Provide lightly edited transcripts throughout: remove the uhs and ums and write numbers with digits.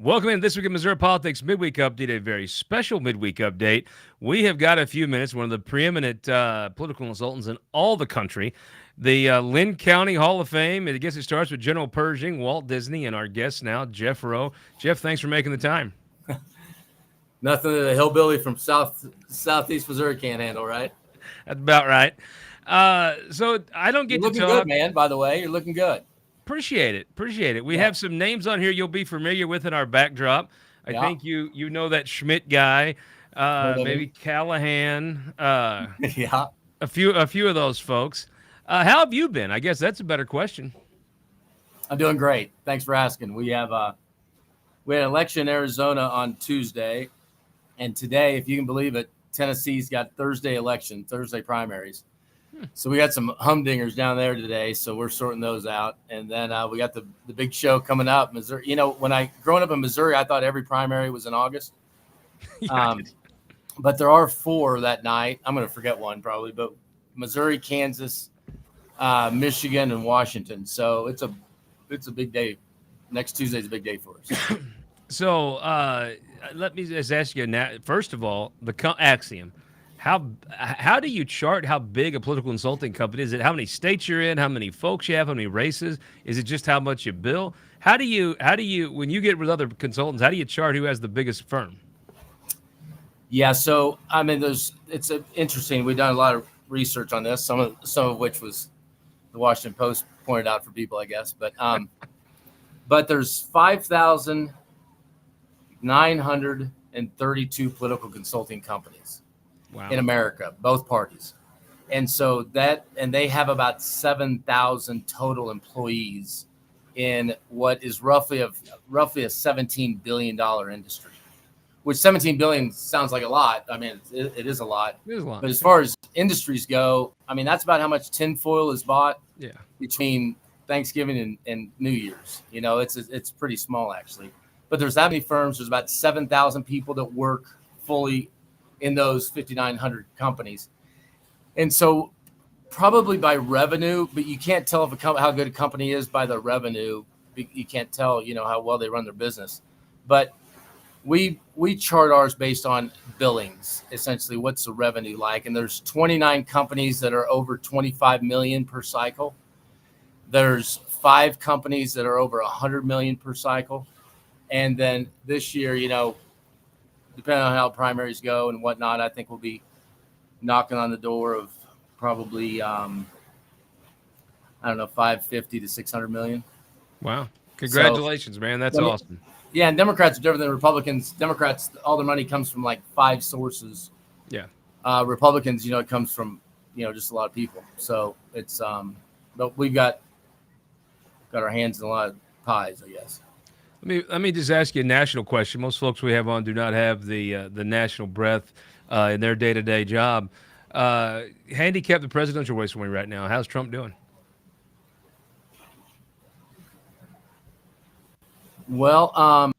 Welcome in this week in Missouri Politics Midweek Update, a very special midweek update. We have got a few minutes, one of the preeminent political consultants in all the country, the Lynn County Hall of Fame. And I guess it starts with General Pershing, Walt Disney, and our guest now, Jeff Rowe. Jeff, thanks for making the time. Nothing that a hillbilly from southeast Missouri can't handle, right? That's about right. So I don't get You're to looking talk. good, man, by the way. You're looking good. Appreciate it. Appreciate it. We Yeah. have some names on here you'll be familiar with in our backdrop. I Yeah. think you know that Schmidt guy, Heard of maybe him. Callahan, Yeah. a few of those folks. How have you been? I guess that's a better question. I'm doing great. Thanks for asking. We had an election in Arizona on Tuesday, and today, if you can believe it, Tennessee's got Thursday primaries. So we got some humdingers down there today, so we're sorting those out. And then we got the big show coming up. Missouri. You know, growing up in Missouri, I thought every primary was in August. Yeah, But there are 4 that night. I'm going to forget one probably, but Missouri, Kansas, Michigan, and Washington. So it's a big day. Next Tuesday's a big day for us. So let me just ask you now. First of all, the axiom. How do you chart how big a political consulting company is? It how many states you're in, how many folks you have, how many races? Is it just how much you bill? How do you when you get with other consultants? How do you chart who has the biggest firm? Yeah, so I mean, interesting. We've done a lot of research on this. Some of which was the Washington Post pointed out for people, I guess. But there's 5,932 political consulting companies. Wow. In America, both parties. And so they have about 7,000 total employees in what is roughly a $17 billion industry, which 17 billion sounds like a lot. I mean, it is a lot. It is a lot. But as far as industries go, I mean, that's about how much tinfoil is bought between Thanksgiving and New Year's. You know, it's pretty small, actually. But there's that many firms. There's about 7,000 people that work fully in those 5,900 companies. And so probably by revenue, but you can't tell how good a company is by the revenue. You can't tell, how well they run their business. But we chart ours based on billings, essentially. What's the revenue like? And there's 29 companies that are over 25 million per cycle. There's 5 companies that are over 100 million per cycle. And then this year, depending on how primaries go and whatnot, I think we'll be knocking on the door of probably, 550 to 600 million. Wow. Congratulations, man. That's awesome. Yeah, and Democrats are different than Republicans. Democrats, all their money comes from like 5 sources. Yeah. Republicans, it comes from, just a lot of people. So it's, but we've got our hands in a lot of pies, I guess. Let me just ask you a national question. Most folks we have on do not have the national breadth in their day-to-day job. Handicap the presidential race for me right now. How's Trump doing? Well,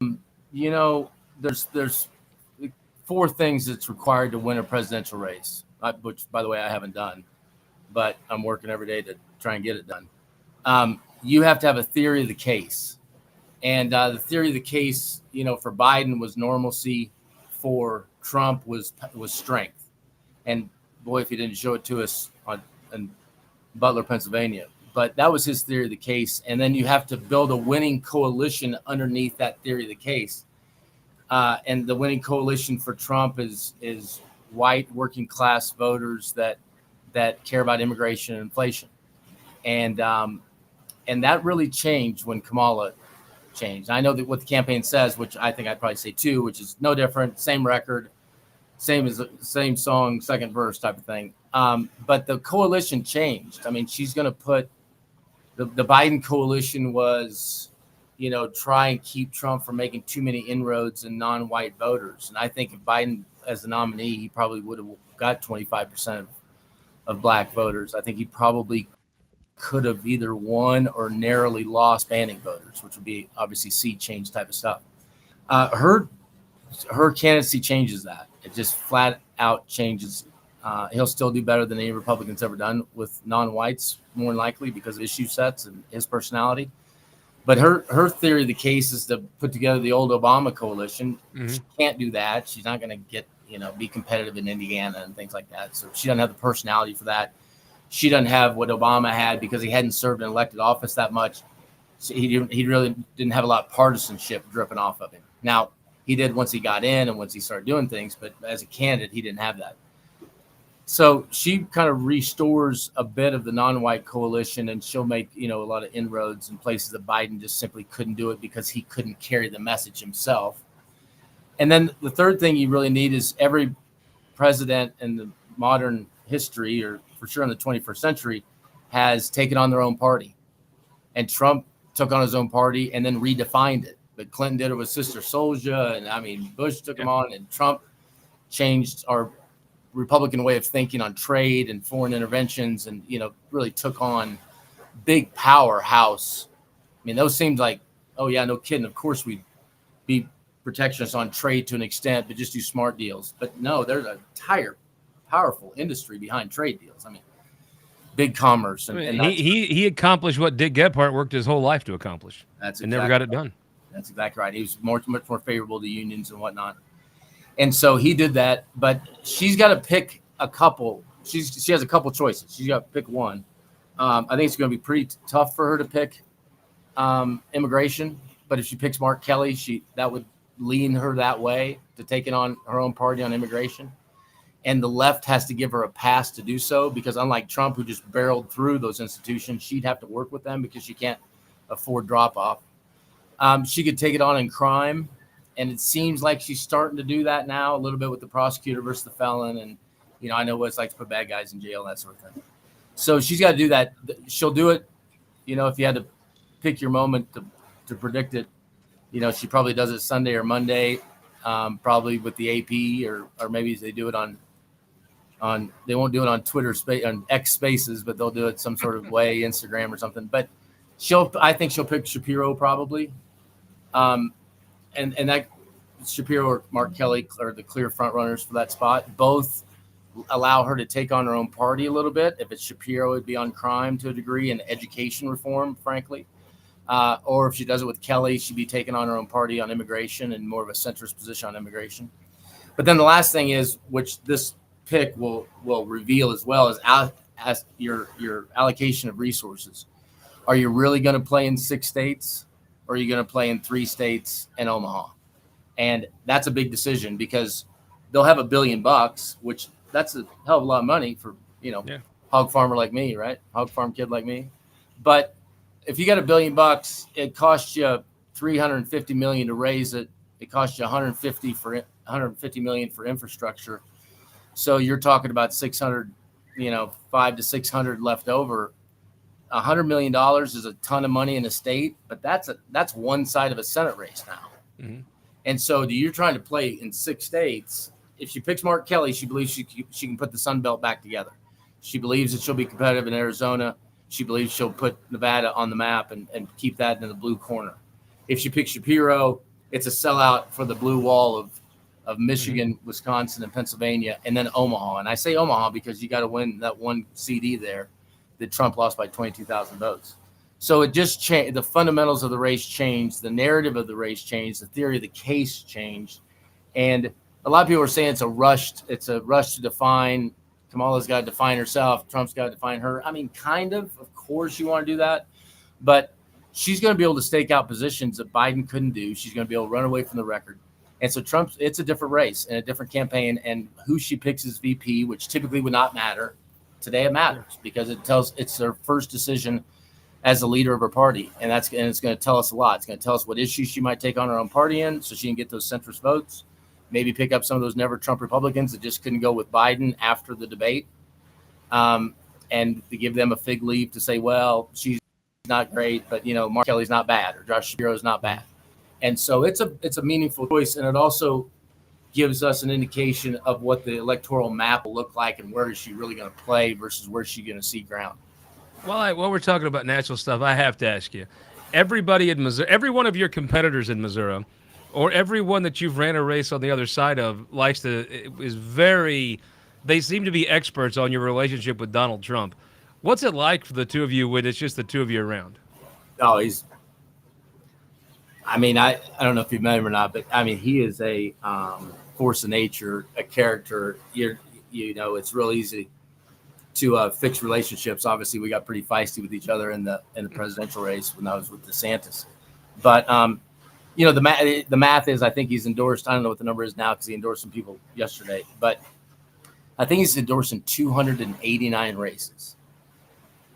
there's 4 things that's required to win a presidential race, which, by the way, I haven't done, but I'm working every day to try and get it done. You have to have a theory of the case. And the theory of the case, for Biden was normalcy, for Trump was strength. And boy, if he didn't show it to us in Butler, Pennsylvania. But that was his theory of the case. And then you have to build a winning coalition underneath that theory of the case. And the winning coalition for Trump is white working class voters that care about immigration and inflation. And that really changed when Kamala changed. I know that what the campaign says, which I think I'd probably say too, which is no different, same record, same song, second verse type of thing. But the coalition changed. I mean, she's going to put the Biden coalition was, try and keep Trump from making too many inroads in non-white voters. And I think if Biden as the nominee, he probably would have got 25% of black voters. I think he probably could have either won or narrowly lost banning voters, which would be obviously sea change type of stuff. Her candidacy changes that. It just flat out changes. He'll still do better than any Republican's ever done with non-whites, more than likely because of issue sets and his personality. But her theory of the case is to put together the old Obama coalition. Mm-hmm. She can't do that. She's not going to get, be competitive in Indiana and things like that. So she doesn't have the personality for that. She doesn't have what Obama had because he hadn't served in elected office that much. So he really didn't have a lot of partisanship dripping off of him. Now, he did once he got in and once he started doing things, but as a candidate, he didn't have that. So she kind of restores a bit of the non-white coalition, and she'll make, a lot of inroads in places that Biden just simply couldn't do it because he couldn't carry the message himself. And then the third thing you really need is every president in the modern history, or for sure in the 21st century, has taken on their own party. And Trump took on his own party and then redefined it. But Clinton did it with Sister Souljah, and Bush took him on, and Trump changed our Republican way of thinking on trade and foreign interventions, and really took on big powerhouse. Those seemed like, oh yeah, no kidding. Of course we'd be protectionist on trade to an extent, but just do smart deals. But no, there's an entire powerful industry behind trade deals. Big commerce. And he accomplished what Dick Gephardt worked his whole life to accomplish. Never got it done. That's exactly right. He was much more favorable to unions and whatnot. And so he did that, but she's got to pick a couple. She has a couple choices. She's got to pick one. I think it's going to be pretty tough for her to pick immigration. But if she picks Mark Kelly, that would lean her that way to taking on her own party on immigration. And the left has to give her a pass to do so, because unlike Trump, who just barreled through those institutions, she'd have to work with them because she can't afford drop off. She could take it on in crime. And it seems like she's starting to do that now a little bit with the prosecutor versus the felon. And, I know what it's like to put bad guys in jail, that sort of thing. So she's got to do that. She'll do it. If you had to pick your moment to predict it, she probably does it Sunday or Monday, probably with the AP, or maybe they do it on they won't do it on Twitter on X Spaces, but they'll do it some sort of way, Instagram or something. But I think she'll pick Shapiro probably. And that Shapiro or Mark Kelly are the clear front runners for that spot. Both allow her to take on her own party a little bit. If it's Shapiro, it'd be on crime to a degree and education reform, frankly. Or if she does it with Kelly, she'd be taking on her own party on immigration and more of a centrist position on immigration. But then the last thing is, which this pick will reveal as well, is as your allocation of resources. Are you really going to play in 6 states? Or are you going to play in 3 states and Omaha? And that's a big decision, because they'll have $1 billion, which that's a hell of a lot of money for, hog farmer like me, right? Hog farm kid like me. But if you got $1 billion, it costs you $350 million to raise it. It costs you $150 million for infrastructure. So you're talking about 600, 500 to 600 left over. $100 million is a ton of money in a state, but that's one side of a Senate race now. Mm-hmm. And so you're trying to play in 6 states. If she picks Mark Kelly, she believes she can put the Sun Belt back together. She believes that she'll be competitive in Arizona. She believes she'll put Nevada on the map and keep that in the blue corner. If she picks Shapiro, it's a sellout for the blue wall of Michigan, mm-hmm. Wisconsin, and Pennsylvania, and then Omaha. And I say Omaha because you got to win that one CD there that Trump lost by 22,000 votes. So it just changed. The fundamentals of the race changed. The narrative of the race changed. The theory of the case changed. And a lot of people are saying it's a rush to define. Kamala's got to define herself. Trump's got to define her. Kind of. Of course you want to do that. But she's going to be able to stake out positions that Biden couldn't do. She's going to be able to run away from the record. And so it's a different race and a different campaign. And who she picks as VP, which typically would not matter, today it matters, because it's their first decision as the leader of her party. And it's going to tell us a lot. It's going to tell us what issues she might take on her own party in, so she can get those centrist votes, maybe pick up some of those never Trump Republicans that just couldn't go with Biden after the debate. And to give them a fig leaf to say, well, she's not great, but Mark Kelly's not bad, or Josh Shapiro's not bad. And so it's a meaningful choice. And it also gives us an indication of what the electoral map will look like and where is she really going to play versus where is she going to see ground. Well, while we're talking about national stuff, I have to ask you, everybody in Missouri, every one of your competitors in Missouri, or everyone that you've ran a race on the other side of, they seem to be experts on your relationship with Donald Trump. What's it like for the two of you when it's just the two of you around? Oh, he's I mean, I don't know if you've met him or not, but I mean, he is a force of nature, a character. It's real easy to fix relationships. Obviously, we got pretty feisty with each other in the presidential race when I was with DeSantis. But the math is, I think he's endorsed. I don't know what the number is now because he endorsed some people yesterday, but I think he's endorsing 289 races.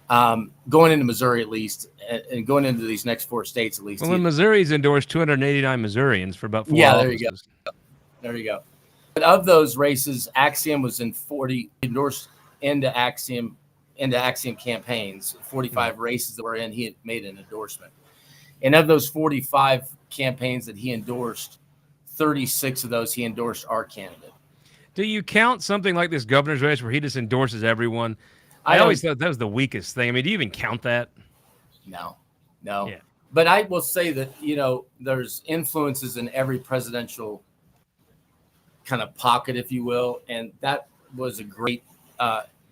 Going into Missouri at least, and going into these next 4 states at least. Well, in Missouri, he's endorsed 289 Missourians for about 4 offices. There you go. There you go. But of those races, Axiom was in 40, endorsed into Axiom campaigns, 45 races that were in, he had made an endorsement. And of those 45 campaigns that he endorsed, 36 of those he endorsed our candidate. Do you count something like this governor's race where he just endorses everyone? I always thought that was the weakest thing. I mean, do you even count that? No. Yeah. But I will say that, there's influences in every presidential kind of pocket, if you will. And that was a great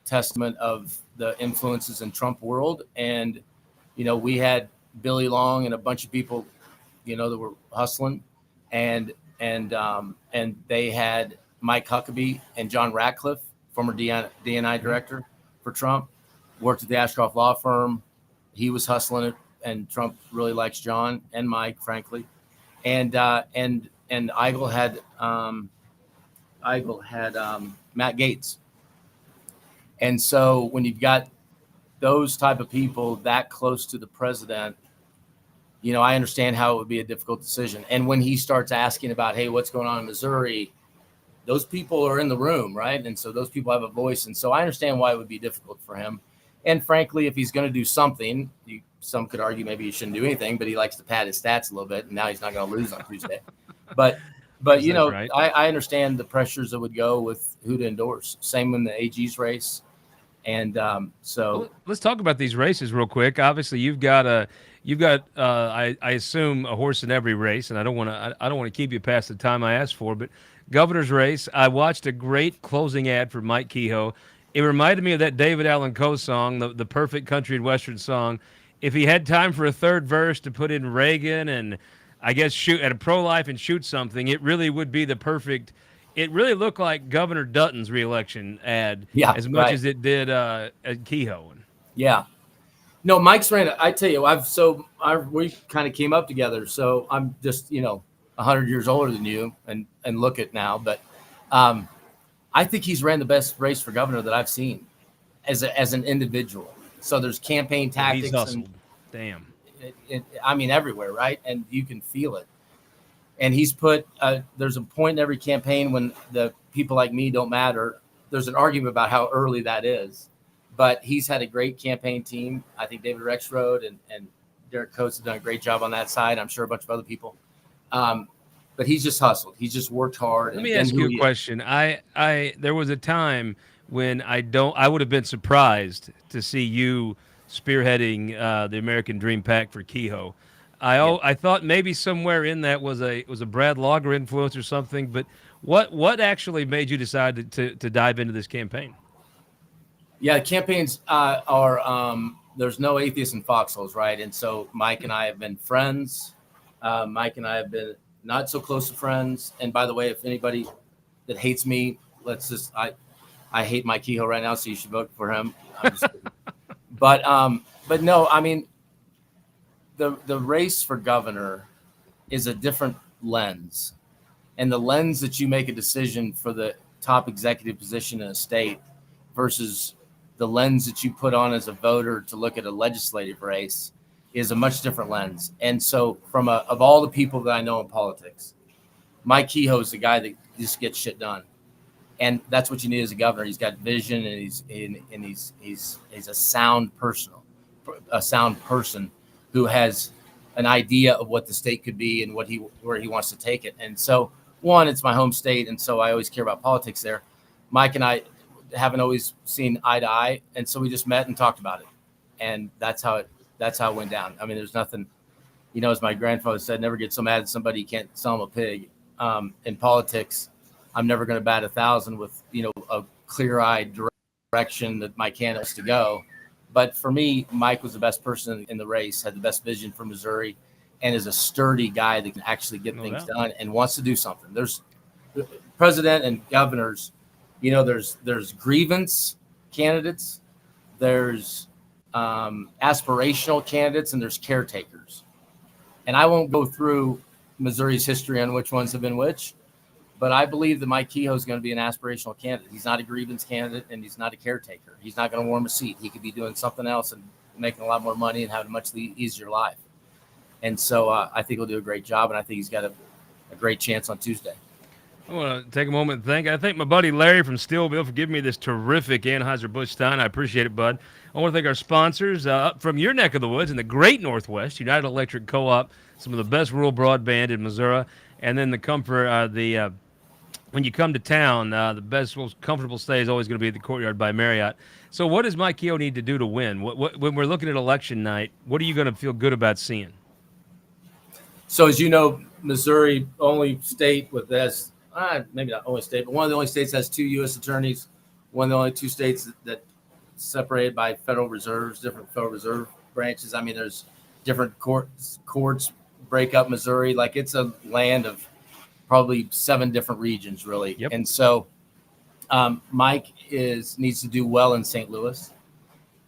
testament of the influences in Trump world. And, we had Billy Long and a bunch of people, that were hustling. And they had Mike Huckabee and John Ratcliffe, former DNI director for Trump, worked at the Ashcraft law firm. He was hustling it, and Trump really likes John and Mike, frankly. And Igel had Matt Gaetz. And so when you've got those type of people that close to the president, I understand how it would be a difficult decision. And when he starts asking about, hey, what's going on in Missouri, those people are in the room, right? And so those people have a voice. And so I understand why it would be difficult for him. And frankly, if he's going to do something, some could argue maybe he shouldn't do anything, but he likes to pad his stats a little bit. And now he's not going to lose on Tuesday. But right. I understand the pressures that would go with who to endorse. Same in the AG's race. And so let's talk about these races real quick. Obviously, you've got I assume a horse in every race, and I don't want to keep you past the time I asked for, but governor's race, I watched a great closing ad for Mike Kehoe. It reminded me of that David Allan Coe song, the perfect country and western song. If he had time for a third verse to put in Reagan and I guess shoot at a pro-life and shoot something, it really would be the perfect. It really looked like Governor Dutton's reelection ad as much as it did Kehoe. Yeah. No, Mike's ran. I tell you, we kind of came up together. So I'm just 100 years older than you, and look at now. But I think he's ran the best race for governor that I've seen as an individual. So there's campaign tactics. He's hustled. Damn. Everywhere, right? And you can feel it. And he's put. There's a point in every campaign when the people like me don't matter. There's an argument about how early that is. But he's had a great campaign team. I think David Rexroad and Derek Coates have done a great job on that side. I'm sure a bunch of other people. But he's just hustled. He's just worked hard. Let me ask you a question. There was a time when I would have been surprised to see you spearheading the American Dream PAC for Kehoe. I thought maybe somewhere in that was a Brad Lager influence or something. But what actually made you decide to dive into this campaign? Yeah, campaigns are there's no atheists in foxholes, right? And so Mike and I have been friends. Mike and I have been not so close to friends. And by the way, if anybody that hates me, I hate Mike Kehoe right now, so you should vote for him. But no, I mean, the race for governor is a different lens, and the lens that you make a decision for the top executive position in a state versus the lens that you put on as a voter to look at a legislative race is a much different lens. And so of all the people that I know in politics, Mike Kehoe is the guy that just gets shit done. And that's what you need as a governor. He's got vision, and he's a sound person who has an idea of what the state could be and where he wants to take it. And so it's my home state. And so I always care about politics there. Mike and I haven't always seen eye to eye, and so we just met and talked about it, and that's how it went down. I mean, there's nothing, as my grandfather said, never get so mad at somebody you can't sell them a pig. In politics, I'm never going to bat 1,000 with a clear-eyed direction that my candidate is to go. But for me, Mike was the best person in the race, had the best vision for Missouri, and is a sturdy guy that can actually get things done and wants to do something. There's president and governors, there's grievance candidates, there's aspirational candidates, and there's caretakers. And I won't go through Missouri's history on which ones have been which, but I believe that Mike Kehoe is going to be an aspirational candidate. He's not a grievance candidate, and he's not a caretaker. He's not going to warm a seat. He could be doing something else and making a lot more money and having a much easier life. And so I think he'll do a great job, and I think he's got a great chance on Tuesday. I want to take a moment and thank. I thank my buddy Larry from Steelville for giving me this terrific Anheuser-Busch Stein. I appreciate it, bud. I want to thank our sponsors from your neck of the woods in the great Northwest, United Electric Co-op, some of the best rural broadband in Missouri, and then the comfort, when you come to town, the best, most comfortable stay is always going to be at the Courtyard by Marriott. So what does Mike Kehoe need to do to win? When we're looking at election night, what are you going to feel good about seeing? So as you know, Missouri, only state with this, maybe not only state, but one of the only states that has 2 U.S. attorneys, one of the only 2 states that separated by federal reserves, different Federal Reserve branches. I mean, there's different courts break up Missouri. Like, it's a land of probably 7 different regions, really. Yep. And so Mike needs to do well in St. Louis.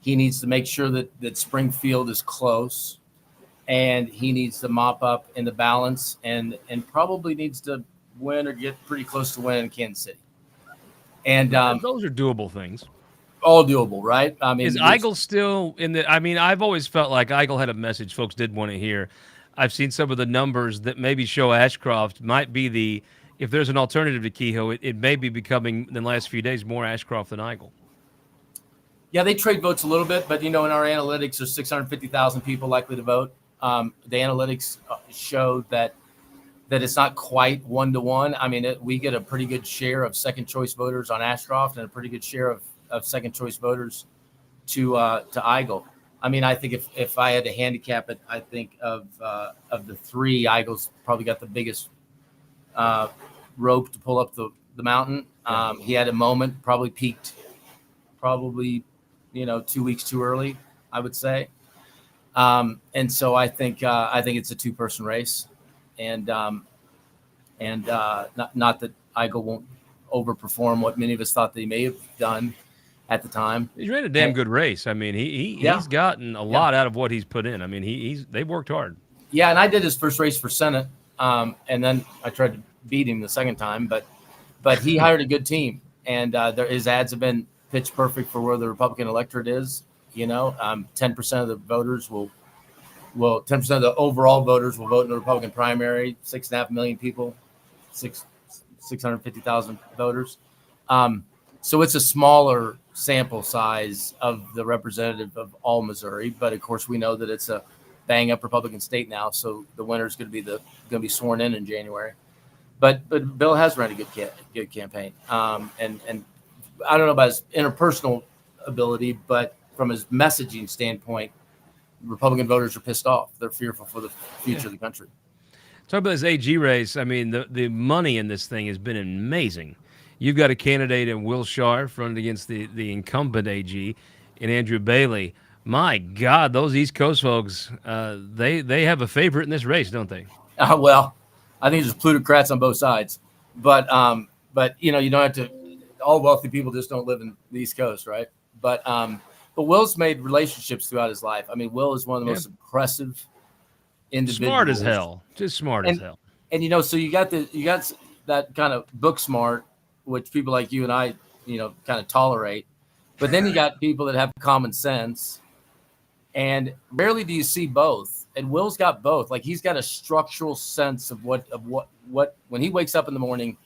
He needs to make sure that Springfield is close, and he needs to mop up in the balance and probably needs to win or get pretty close to winning in Kansas City. And those are doable things. All doable, right? I mean, is Igel still in the? I mean, I've always felt like Igel had a message folks did want to hear. I've seen some of the numbers that maybe show Ashcraft might be if there's an alternative to Kehoe, it may be becoming in the last few days more Ashcraft than Igel. Yeah, they trade votes a little bit, but in our analytics, there's 650,000 people likely to vote. The analytics showed that it's not quite 1-to-1. I mean, we get a pretty good share of second choice voters on Ashcraft and a pretty good share of second choice voters to Igel. I mean, I think if I had to handicap it, I think of the 3, Igel's probably got the biggest rope to pull up the mountain. He had a moment, probably peaked, 2 weeks too early, I would say. And so I think it's a 2-person race, and not that Igel won't overperform what many of us thought they may have done at the time. He's ran a damn good race. I mean, he's gotten a lot out of what he's put in. I mean, they've worked hard. Yeah, and I did his first race for Senate, and then I tried to beat him the second time, but he hired a good team, and his ads have been pitch perfect for where the Republican electorate is. 10% of the voters will 10% of the overall voters will vote in the Republican primary. 6.5 million people, 650,000 voters. So it's a smaller sample size of the representative of all Missouri, but of course we know that it's a bang up Republican state now. So the winner is going to be sworn in January. But Bill has run a good campaign. And I don't know about his interpersonal ability, but from his messaging standpoint, Republican voters are pissed off. They're fearful for the future of the country. Talk about this AG race. I mean, the money in this thing has been amazing. You've got a candidate in Will Sharr running against the incumbent AG in Andrew Bailey. My God, those East Coast folks, they have a favorite in this race, don't they? Well, I think there's plutocrats on both sides. But you don't have to – all wealthy people just don't live in the East Coast, right? But Will's made relationships throughout his life. I mean, Will is one of the most impressive individuals. Smart as hell. Just smart as hell. And, so you got that kind of book smart, which people like you and I, kind of tolerate. But then you got people that have common sense. And rarely do you see both. And Will's got both. Like, he's got a structural sense of what when he wakes up in the morning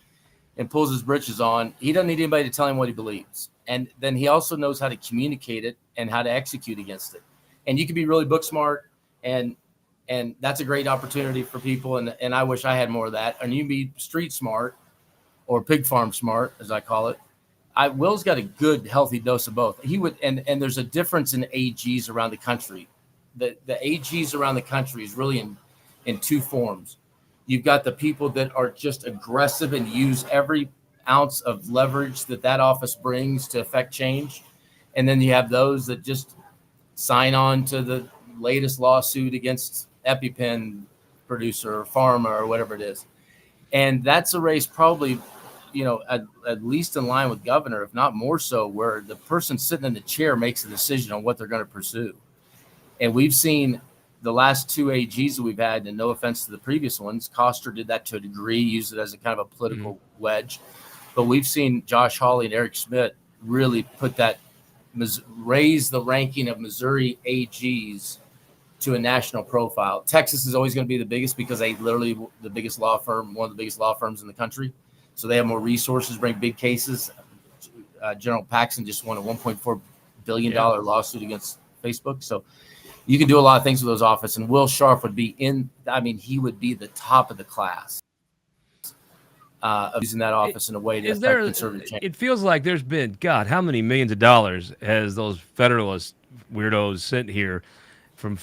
and pulls his britches on, he doesn't need anybody to tell him what he believes. And then he also knows how to communicate it and how to execute against it. And you can be really book smart, and that's a great opportunity for people. And I wish I had more of that. And you can be street smart or pig farm smart, as I call it. Will's got a good, healthy dose of both. He would, and there's a difference in AGs around the country. The AGs around the country is really in 2 forms. You've got the people that are just aggressive and use every ounce of leverage that office brings to affect change. And then you have those that just sign on to the latest lawsuit against EpiPen producer or farmer or whatever it is. And that's a race probably, at least in line with governor, if not more so, where the person sitting in the chair makes a decision on what they're going to pursue. And we've seen the last two AGs that we've had, and no offense to the previous ones, Koster did that to a degree, used it as a kind of a political wedge. But we've seen Josh Hawley and Eric Schmidt really put that, raise the ranking of Missouri AGs to a national profile. Texas is always going to be the biggest because they literally the biggest law firm, one of the biggest law firms in the country. So they have more resources, bring big cases. General Paxson just won a $1.4 billion lawsuit against Facebook. So you can do a lot of things with those offices. And Will Sharp would be he would be the top of the class of using that office in a way to affect conservative change. It feels like there's been, God, how many millions of dollars has those Federalist weirdos sent here from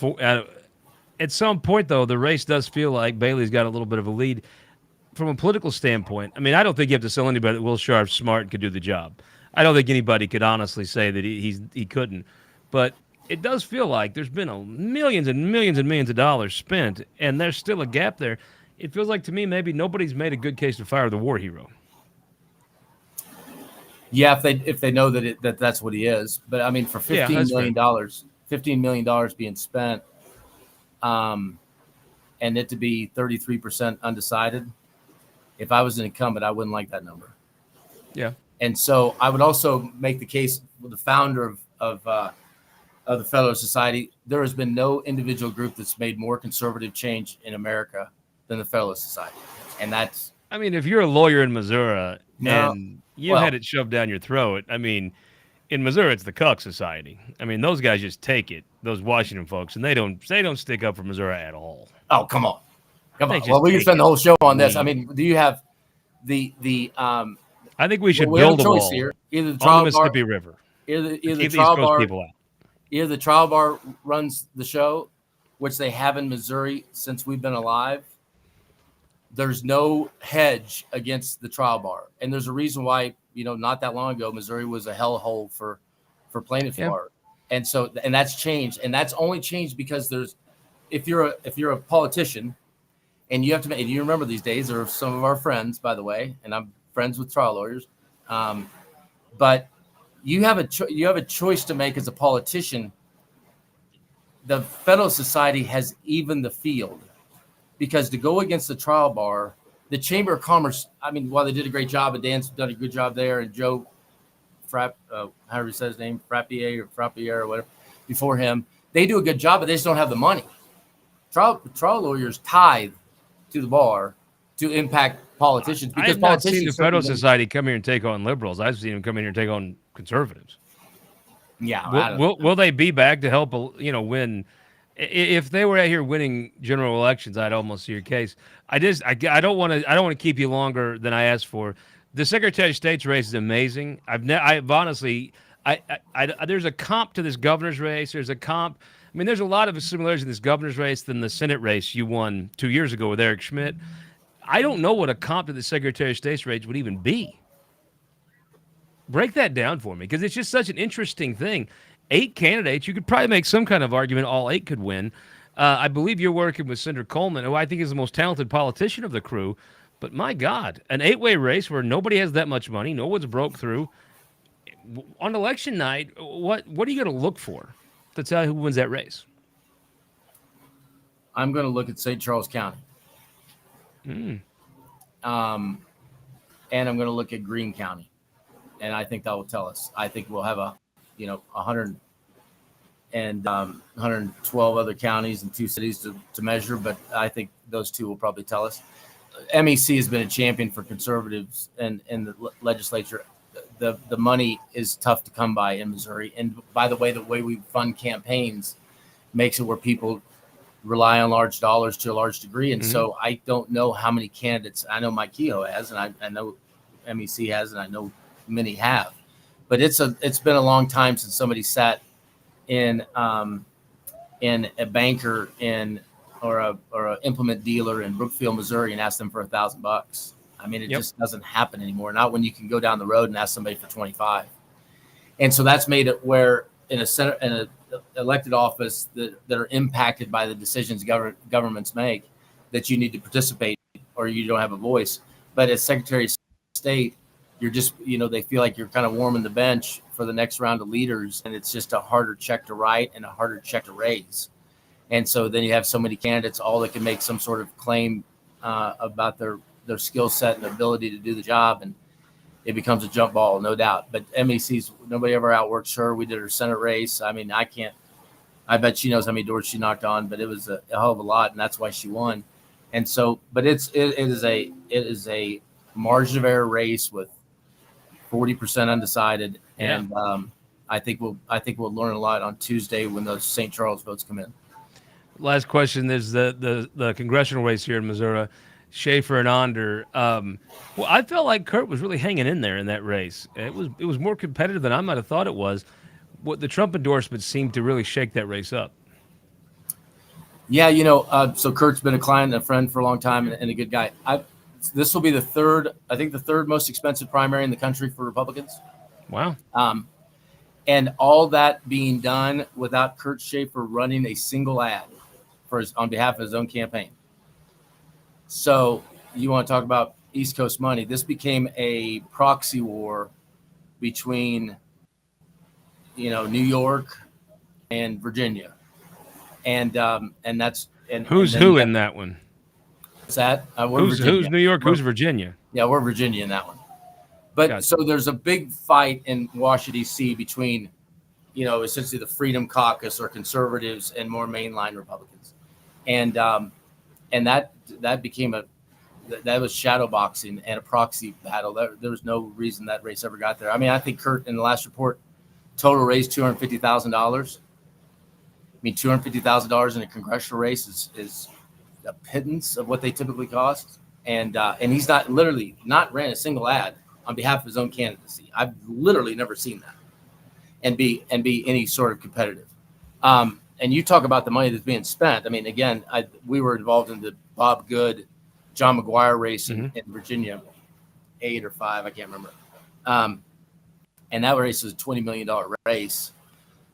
at some point, though, the race does feel like Bailey's got a little bit of a lead. From a political standpoint, I mean, I don't think you have to sell anybody that Will Sharp's smart and could do the job. I don't think anybody could honestly say that he couldn't. But it does feel like there's been millions and millions and millions of dollars spent, and there's still a gap there. It feels like to me maybe nobody's made a good case to fire the war hero. Yeah, if they know that that's what he is. But I mean, for $15 million being spent, and it to be 33% undecided. If I was an incumbent, I wouldn't like that number. Yeah. And so I would also make the case with the founder of the Federalist Society. There has been no individual group that's made more conservative change in America than the Federalist Society. And that's, I mean, if you're a lawyer in Missouri and you had it shoved down your throat, I mean, in Missouri, it's the Cuck Society. I mean, those guys just take it, those Washington folks, and they don't stick up for Missouri at all. Oh, come on. Well, we can spend the whole show on this. I mean, do you have the I think we should build a wall here. Either the trial on the Mississippi River. Either the trial bar, either the trial bar runs the show, which they have in Missouri since we've been alive. There's no hedge against the trial bar, and there's a reason why. Not that long ago, Missouri was a hellhole for plaintiff bar, and that's changed, and that's only changed because if you're a politician. And you have to, and you remember these days, there are some of our friends, by the way, and I'm friends with trial lawyers. But you have a choice to make as a politician. The Federalist Society has evened the field because to go against the trial bar, the Chamber of Commerce, I mean, while they did a great job, and Dan's done a good job there, and Joe however he says his name, Frappier or whatever, before him, they do a good job, but they just don't have the money. Trial lawyers tithe to the bar to impact politicians because I have not seen the Federalist Society come here and take on liberals. I've seen them come in here and take on conservatives. Yeah. Will they be back to help? Win? If they were out here winning general elections, I'd almost see your case. I don't want to keep you longer than I asked for. The Secretary of State's race is amazing. I've honestly, there's a comp to this governor's race. There's a comp. I mean, there's a lot of similarities in this governor's race than the Senate race you won 2 years ago with Eric Schmidt. I don't know what a comp to the Secretary of State's race would even be. Break that down for me, because it's just such an interesting thing. 8 candidates, you could probably make some kind of argument all 8 could win. I believe you're working with Senator Coleman, who I think is the most talented politician of the crew. But my God, an 8-way race where nobody has that much money, no one's broke through. On election night, what are you going to look for to tell who wins that race? I'm going to look at St. Charles County. And I'm going to look at Greene County. And I think that will tell us. I think we'll have 112 other counties and 2 cities to measure, but I think those 2 will probably tell us. MEC has been a champion for conservatives in the legislature. The money is tough to come by in Missouri. And by the way we fund campaigns makes it where people rely on large dollars to a large degree. And so I don't know how many candidates. I know Mike Kehoe has, and I know MEC has, and I know many have. But it's been a long time since somebody sat in a banker or a implement dealer in Brookfield, Missouri, and asked them for $1,000. I mean, it just doesn't happen anymore. Not when you can go down the road and ask somebody for 25. And so that's made it where in an elected office that are impacted by the decisions governments make, that you need to participate or you don't have a voice. But as Secretary of State, you're just, they feel like you're kind of warming the bench for the next round of leaders, and it's just a harder check to write and a harder check to raise. And so then you have so many candidates, all that can make some sort of claim about their skill set and ability to do the job, and it becomes a jump ball, no doubt. But MEC's, nobody ever outworked Sharr. We did her Senate race. I mean, I bet she knows how many doors she knocked on, but it was a hell of a lot, and that's why she won. And so, but it is a margin of error race with 40% undecided, and I think we'll learn a lot on Tuesday when those St. Charles votes come in. Last question is the congressional race here in Missouri, Schaefer and Onder. Well, I felt like Kurt was really hanging in there in that race. It was more competitive than I might have thought it was. What the Trump endorsements seemed to really shake that race up. Yeah, so Kurt's been a client and a friend for a long time and a good guy. This will be the third most expensive primary in the country for Republicans. Wow. And all that being done without Kurt Schaefer running a single ad on behalf of his own campaign. So you want to talk about East Coast money? This became a proxy war between, New York and Virginia, and that's who's who in that one? What's that? Who's New York? Who's Virginia? Yeah, we're Virginia in that one. But Gotcha. So there's a big fight in Washington, D.C. between, essentially the Freedom Caucus or conservatives and more mainline Republicans. And that became that was shadow boxing and a proxy battle. There was no reason that race ever got there. I mean, I think Kurt in the last report total raised $250,000. I mean, $250,000 in a congressional race is a pittance of what they typically cost. And he's not ran a single ad on behalf of his own candidacy. I've literally never seen that and be any sort of competitive. And you talk about the money that's being spent. I mean, again, we were involved in the Bob Good, John McGuire race in Virginia, 8 or 5, I can't remember. And that race was a $20 million race.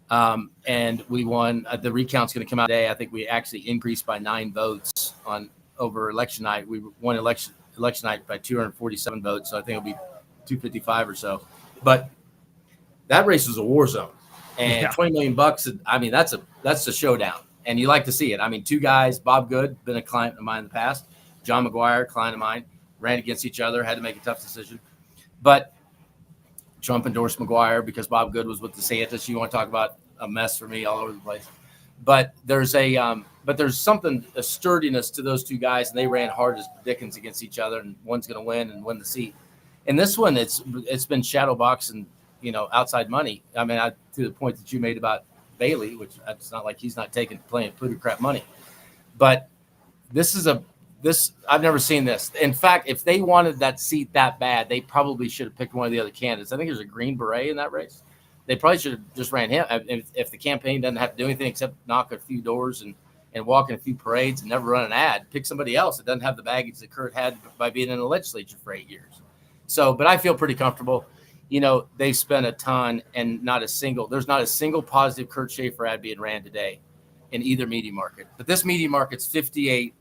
And we won. The recount's going to come out today. I think we actually increased by 9 votes over election night. We won election night by 247 votes. So I think it'll be 255 or so. But that race was a war zone. And $20 million, I mean, that's a showdown. And you like to see it. I mean, 2 guys, Bob Good, been a client of mine in the past. John McGuire, client of mine, ran against each other, had to make a tough decision. But Trump endorsed McGuire because Bob Good was with DeSantis. You want to talk about a mess for me all over the place. But there's a sturdiness to those 2 guys, and they ran hard as Dickens against each other, and one's going to win and win the seat. In this one, it's been shadow boxing, outside money. I mean, to the point that you made about Bailey, which it's not like he's not playing plutocrat money, but I've never seen this. In fact, if they wanted that seat that bad, they probably should have picked one of the other candidates. I think there's a Green Beret in that race. They probably should have just ran him. If the campaign doesn't have to do anything except knock a few doors and walk in a few parades and never run an ad, pick somebody else that doesn't have the baggage that Kurt had by being in the legislature for 8 years. So, but I feel pretty comfortable. They've spent a ton, and there's not a single positive Kurt Schaefer ad being ran today in either media market. But this media market's 58%,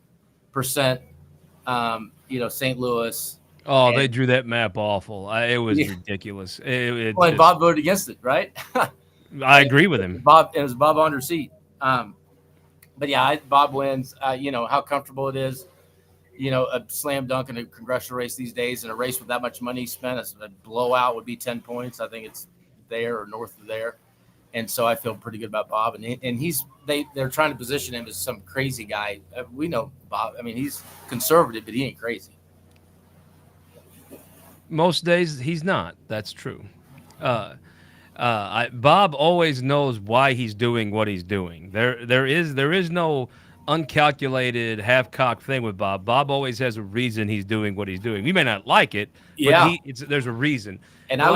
St. Louis. Oh, they drew that map awful. It was ridiculous. And Bob voted against it, right? I agree with him. It was Bob Onder's seat. But yeah, Bob wins. How comfortable it is. A slam dunk in a congressional race these days, in a race with that much money spent, a blowout would be 10 points. I think it's there or north of there. And so I feel pretty good about Bob. And they're trying to position him as some crazy guy. We know Bob. I mean, he's conservative, but he ain't crazy. Most days he's not. That's true. Bob always knows why he's doing what he's doing. There is no uncalculated, half-cocked thing with Bob. Bob always has a reason he's doing what he's doing. We may not like it, but there's a reason. And I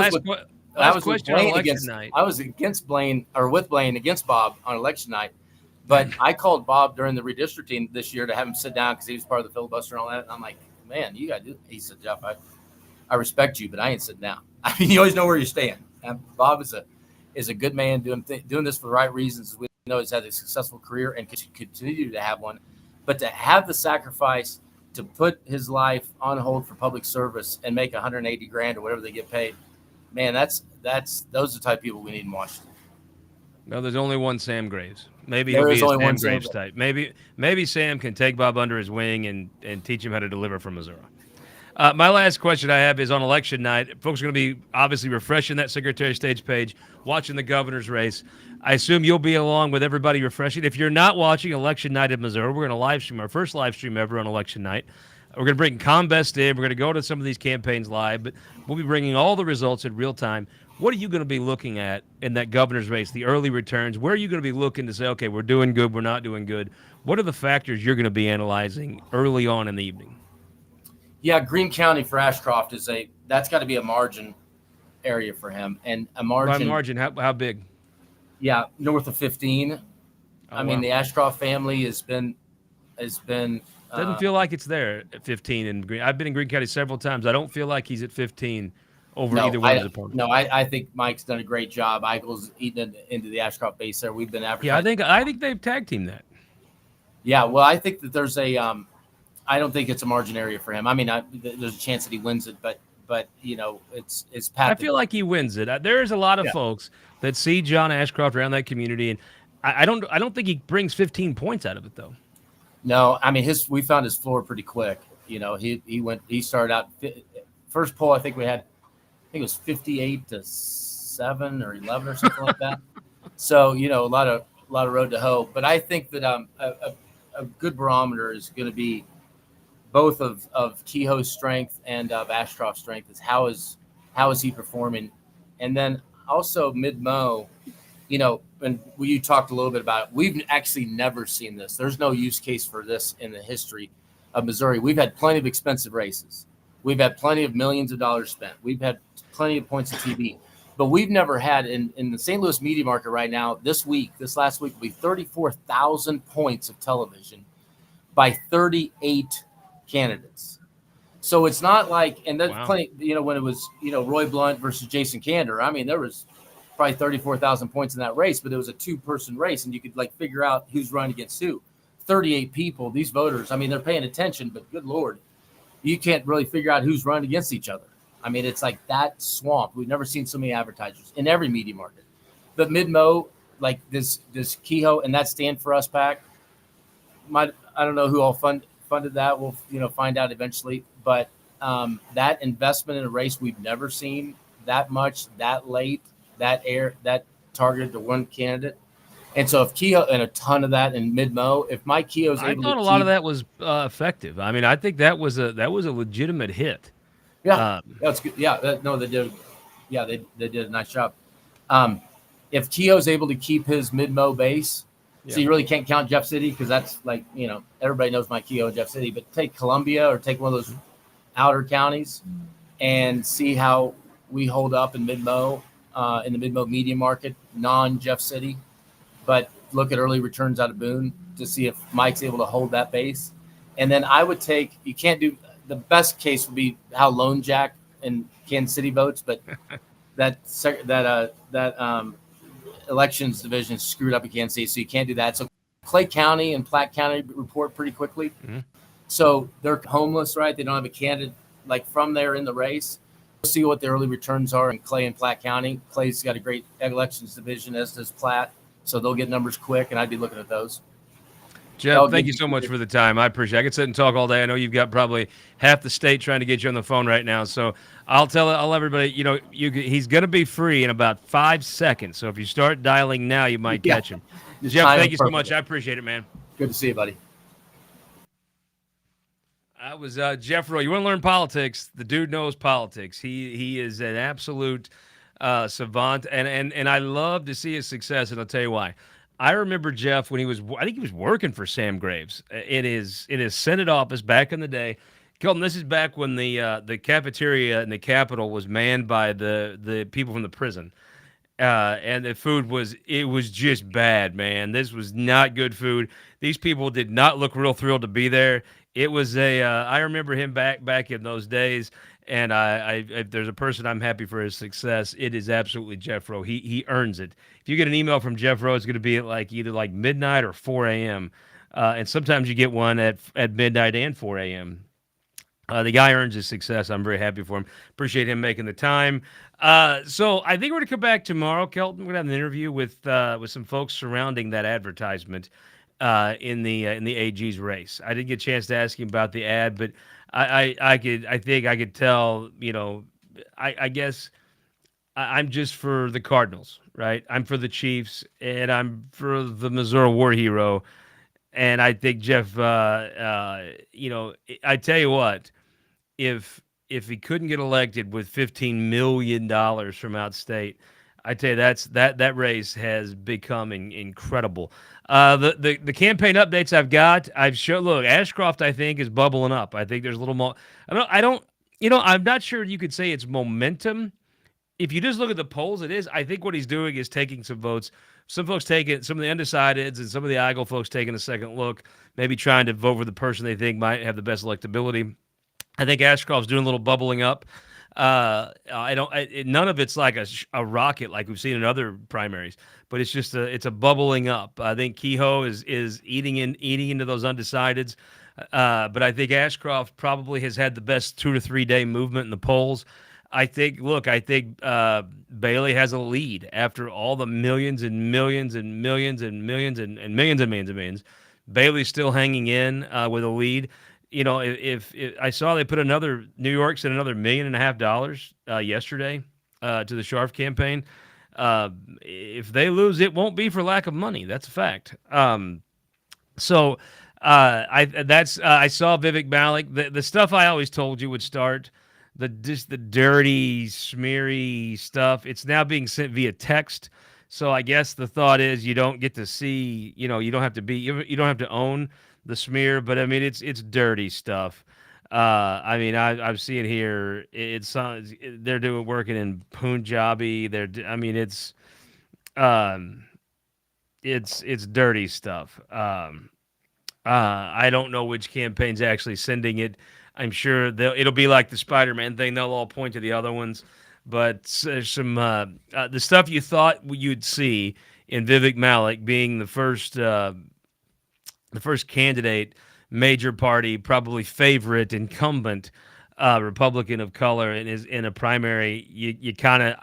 was against Blaine, or with Blaine against Bob on election night. But I called Bob during the redistricting this year to have him sit down because he was part of the filibuster and all that. And I'm like, man, you got to do it. He said, Jeff, I respect you, but I ain't sitting down. I mean, you always know where you stand. And Bob is a good man doing this for the right reasons. We know he's had a successful career and continue to have one. But to have the sacrifice to put his life on hold for public service and make 180 grand or whatever they get paid, man, those are the type of people we need in Washington. No, there's only one Sam Graves. Maybe There he'll is be a only Sam one Sam Graves type. Maybe Sam can take Bob under his wing and teach him how to deliver from Missouri. My last question I have is on election night. Folks are going to be obviously refreshing that Secretary of State's page, watching the governor's race. I assume you'll be along with everybody refreshing. If you're not watching election night in Missouri, we're going to live stream our first live stream ever on election night. We're going to bring Combest in. We're going to go to some of these campaigns live, but we'll be bringing all the results in real time. What are you going to be looking at in that governor's race, the early returns? Where are you going to be looking to say, okay, we're doing good, we're not doing good? What are the factors you're going to be analyzing early on in the evening? Yeah, Greene County for Ashcraft that's got to be a margin area for him, and a margin. By margin, how big? Yeah, north of 15. I mean, the Ashcraft family has been. Doesn't feel like it's there at 15 in Greene. I've been in Greene County several times. I don't feel like he's at 15 over either one of his opponents. No, I think Mike's done a great job. Igel's eaten into the Ashcraft base there. We've been advertising. Yeah, I think they've tag teamed that. Yeah, well, I think that there's I don't think it's a margin area for him. I mean, there's a chance that he wins it, but it's Pat. I feel like he wins it. There's a lot of folks that see John Ashcraft around that community, and I don't think he brings 15 points out of it though. No, I mean we found his floor pretty quick. He started out first poll. I think it was 58-7 or 11 or something like that. So a lot of road to hoe. But I think that a good barometer is going to be both of Kehoe's strength and of Ashcraft's strength is how is he performing, and then also mid-mo. And you talked a little bit about it. We've actually never seen this. There's no use case for this in the history of Missouri. We've had plenty of expensive races. We've had plenty of millions of dollars spent. We've had plenty of points of TV. But we've never had in the St. Louis media market right now, this last week will be 34,000 points of television by 38 candidates. So it's not like, and that's plenty, when it was, Roy Blunt versus Jason Kander. I mean, there was probably 34,000 points in that race, but it was a 2-person race, and you could figure out who's running against who. 38 people, these voters, I mean, they're paying attention, but good Lord, you can't really figure out who's running against each other. I mean, it's like that swamp. We've never seen so many advertisers in every media market. But mid-mo, like this Kehoe and that Stand For Us pack, I don't know who all funded that. We'll find out eventually. But that investment in a race we've never seen that much, that late, that targeted to one candidate. And so if Kehoe, and a ton of that in mid-mo, if Mike Kehoe's able to, I thought a lot of that was effective. I mean, I think that was a legitimate hit. Yeah, that's good. Yeah, they did. Yeah, they did a nice job. If Kehoe's able to keep his mid-mo base, so you really can't count Jeff City because that's everybody knows Mike Kehoe and Jeff City. But take Columbia or take one of those outer counties and see how we hold up in mid-mo, in the mid-mo media market, non-Jeff City. But look at early returns out of Boone to see if Mike's able to hold that base. And then I would you can't do. The best case would be how Lone Jack in Kansas City votes, but that elections division is screwed up in Kansas City, so you can't do that. So Clay County and Platte County report pretty quickly. Mm-hmm. So they're homeless, right? They don't have a candidate from there in the race. We'll see what the early returns are in Clay and Platte County. Clay's got a great elections division, as does Platte, so they'll get numbers quick, and I'd be looking at those. Jeff, thank you so much for the time. I appreciate it. I could sit and talk all day. I know you've got probably half the state trying to get you on the phone right now. So I'll everybody, he's going to be free in about 5 seconds. So if you start dialing now, you might catch him. Jeff, thank you so much. I appreciate it, man. Good to see you, buddy. I was Jeff Rowe. You want to learn politics? The dude knows politics. He is an absolute savant, and I love to see his success, and I'll tell you why. I remember Jeff when I think he was working for Sam Graves in his Senate office back in the day. Colton, this is back when the cafeteria in the Capitol was manned by the people from the prison, and the food was just bad, man. This was not good food. These people did not look real thrilled to be there. It was I remember him back in those days. And if there's a person I'm happy for his success, it is absolutely Jeff Rowe. He earns it. If you get an email from Jeff Rowe, it's going to be at either midnight or 4 a.m. and sometimes you get one at midnight and 4 a.m. The guy earns his success. I'm very happy for him. Appreciate him making the time. So I think we're going to come back tomorrow, Kelton. We're going to have an interview with some folks surrounding that advertisement in the AG's race. I didn't get a chance to ask him about the ad, but I think I could tell. I guess I'm just for the Cardinals, right? I'm for the Chiefs, and I'm for the Missouri War Hero. And I think Jeff, I tell you what, if he couldn't get elected with $15 million from outstate, I tell you that race has become incredible. The campaign updates I've shown. Look, Ashcraft I think is bubbling up. I think there's a little more. I'm not sure you could say it's momentum. If you just look at the polls, it is. I think what he's doing is taking some votes. Some folks taking some of the undecideds, and some of the Igel folks taking a second look, maybe trying to vote for the person they think might have the best electability. I think Ashcroft's doing a little bubbling up. None of it's like a rocket like we've seen in other primaries, but it's just a bubbling up. I think Kehoe is eating into those undecideds, but I think Ashcroft probably has had the best 2 to 3 day movement in the polls. I think Bailey has a lead after all the millions and millions and millions and millions and millions and millions and millions. Bailey's still hanging in with a lead. If I saw they put New York sent another $1.5 million yesterday to the Sharr campaign. If they lose, it won't be for lack of money. That's a fact. I saw Vivek Malik. The stuff I always told you would start. The dirty, smeary stuff. It's now being sent via text. So I guess the thought is you don't get to see. You don't have to own the smear, but I mean it's dirty stuff. I've seen it here. They're working in Punjabi. It's dirty stuff. I don't know which campaign's actually sending it. I'm sure it'll be like the Spider-Man thing. They'll all point to the other ones, but there's some the stuff you thought you'd see in Vivek Malik being the first candidate, major party, probably favorite incumbent Republican of color in a primary. You kind of,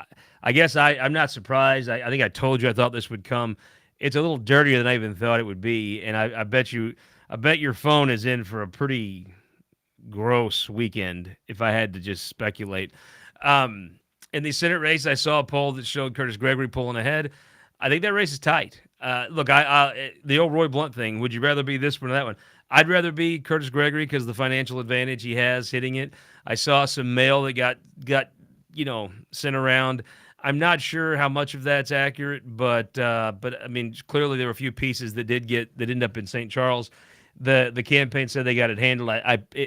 I guess I'm not surprised. I think I told you I thought this would come. It's a little dirtier than I even thought it would be, and I bet your phone is in for a pretty gross weekend if I had to just speculate. In the Senate race, I saw a poll that showed Curtis Gregory pulling ahead. I think that race is tight. Look, the old Roy Blunt thing, would you rather be this one or that one? I'd rather be Curtis Gregory because of the financial advantage he has hitting it. I saw some mail that got sent around. I'm not sure how much of that's accurate, but I mean, clearly there were a few pieces that ended up in St. Charles. The campaign said they got it handled.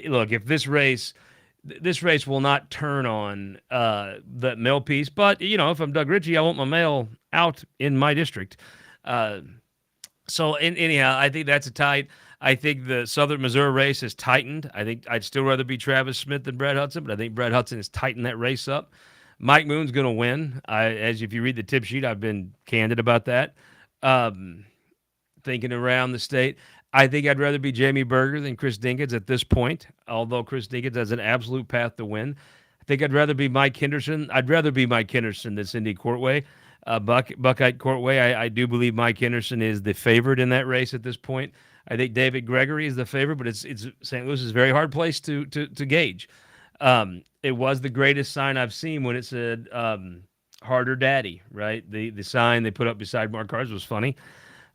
Look, if this race will not turn on the mail piece, but if I'm Doug Ritchie, I want my mail out in my district. Anyhow, I think that's a tight. I think the Southern Missouri race has tightened. I think I'd still rather be Travis Smith than Brad Hudson, but I think Brad Hudson has tightened that race up. Mike Moon's going to win. If you read the tip sheet, I've been candid about that. Thinking around the state, I think I'd rather be Jamie Berger than Chris Dinkins at this point, although Chris Dinkins has an absolute path to win. I think I'd rather be Mike Henderson. I'd rather be Mike Henderson than Cindy Courtway. Buckeye Courtway, I do believe Mike Henderson is the favorite in that race at this point. I think David Gregory is the favorite, but it's St. Louis is a very hard place to gauge. It was the greatest sign I've seen when it said "Harder Daddy," right? The sign they put up beside Mark Cards was funny.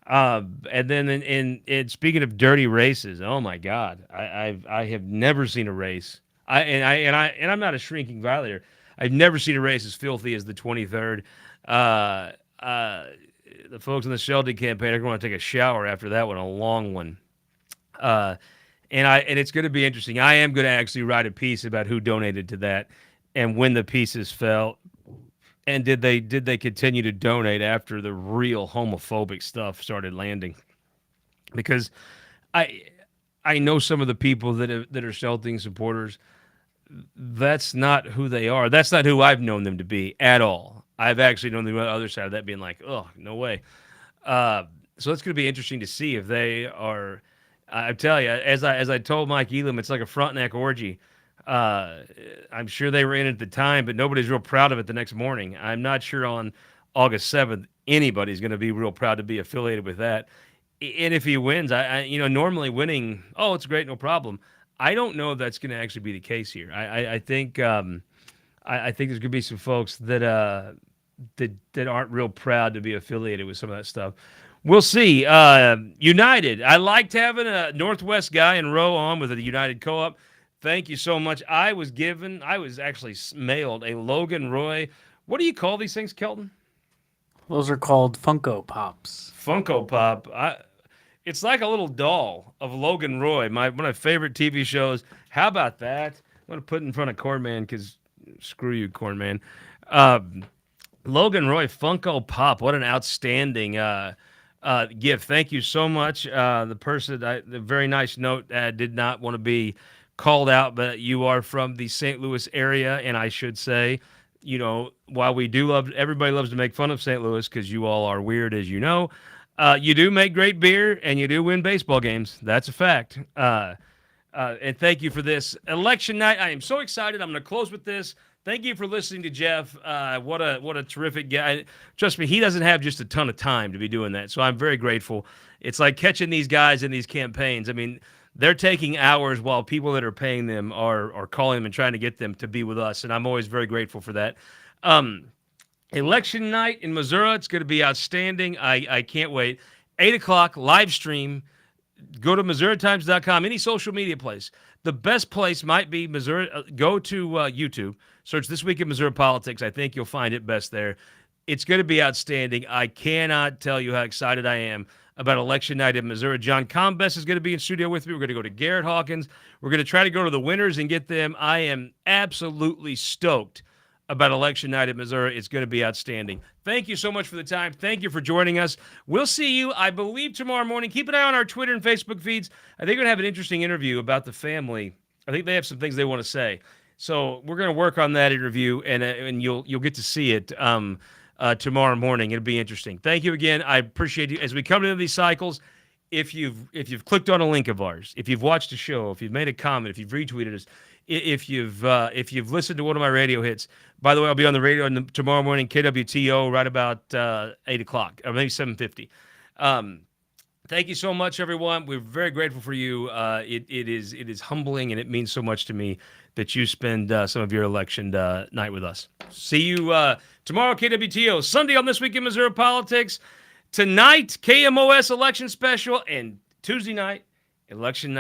And then in speaking of dirty races, oh my God, I have never seen a race. I'm not a shrinking violator. I've never seen a race as filthy as the 23rd. The folks in the Sheldon campaign are going to take a shower after that one, a long one. And it's going to be interesting. I am going to actually write a piece about who donated to that and when the pieces fell. And did they continue to donate after the real homophobic stuff started landing? Because I know some of the people that are Sheldon supporters. That's not who they are. That's not who I've known them to be at all. I've actually known them on the other side of that being like, oh, no way. So it's going to be interesting to see if they are I tell you, as I told Mike Elam, it's like a front neck orgy. I'm sure they were in it at the time, but nobody's real proud of it the next morning. I'm not sure on August 7th anybody's going to be real proud to be affiliated with that. And if he wins, normally winning, oh, it's great, no problem. I don't know if that's going to actually be the case here. I think I think there's going to be some folks that aren't real proud to be affiliated with some of that stuff. We'll see. United. I liked having a Northwest guy in row on with a United co-op. Thank you so much. I was actually mailed a Logan Roy. What do you call these things, Kelton? Those are called Funko Pops. Funko Pop. It's like a little doll of Logan Roy, one of my favorite TV shows. How about that? I'm going to put it in front of Cornman because screw you, Cornman. Logan Roy Funko Pop. What an outstanding gift. Thank you so much. The very nice note, did not want to be called out, but you are from the St. Louis area, and I should say, while everybody loves to make fun of St. Louis because you all are weird, as you know, you do make great beer and you do win baseball games. That's a fact. And thank you for this election night. I am so excited. I'm going to close with this. Thank you for listening to Jeff. What a terrific guy. Trust me, he doesn't have just a ton of time to be doing that. So I'm very grateful. It's like catching these guys in these campaigns. I mean, they're taking hours while people that are paying them are calling them and trying to get them to be with us. And I'm always very grateful for that. Election night in Missouri, it's going to be outstanding. I can't wait. 8 o'clock, live stream. Go to MissouriTimes.com, any social media place. The best place might be Missouri. Go to YouTube, search This Week in Missouri Politics. I think you'll find it best there. It's going to be outstanding. I cannot tell you how excited I am about election night in Missouri. John Combest is going to be in studio with me. We're going to go to Garrett Hawkins. We're going to try to go to the winners and get them. I am absolutely stoked about election night in Missouri. It's going to be outstanding. Thank you so much for the time. Thank you for joining us. We'll see you, I believe, tomorrow morning. Keep an eye on our Twitter and Facebook feeds. I think we're going to have an interesting interview about the family. I think they have some things they want to say. So we're going to work on that interview, and you'll get to see it tomorrow morning. It'll be interesting. Thank you again. I appreciate you. As we come into these cycles, if you've clicked on a link of ours, if you've watched a show, if you've made a comment, if you've retweeted us, if you've listened to one of my radio hits, by the way, I'll be on the radio tomorrow morning, KWTO, right about 8 o'clock, or maybe 7:50. Thank you so much, everyone. We're very grateful for you. It is humbling, and it means so much to me that you spend some of your election night with us. See you tomorrow, KWTO. Sunday on This Week in Missouri Politics. Tonight, KMOS election special, and Tuesday night, election night.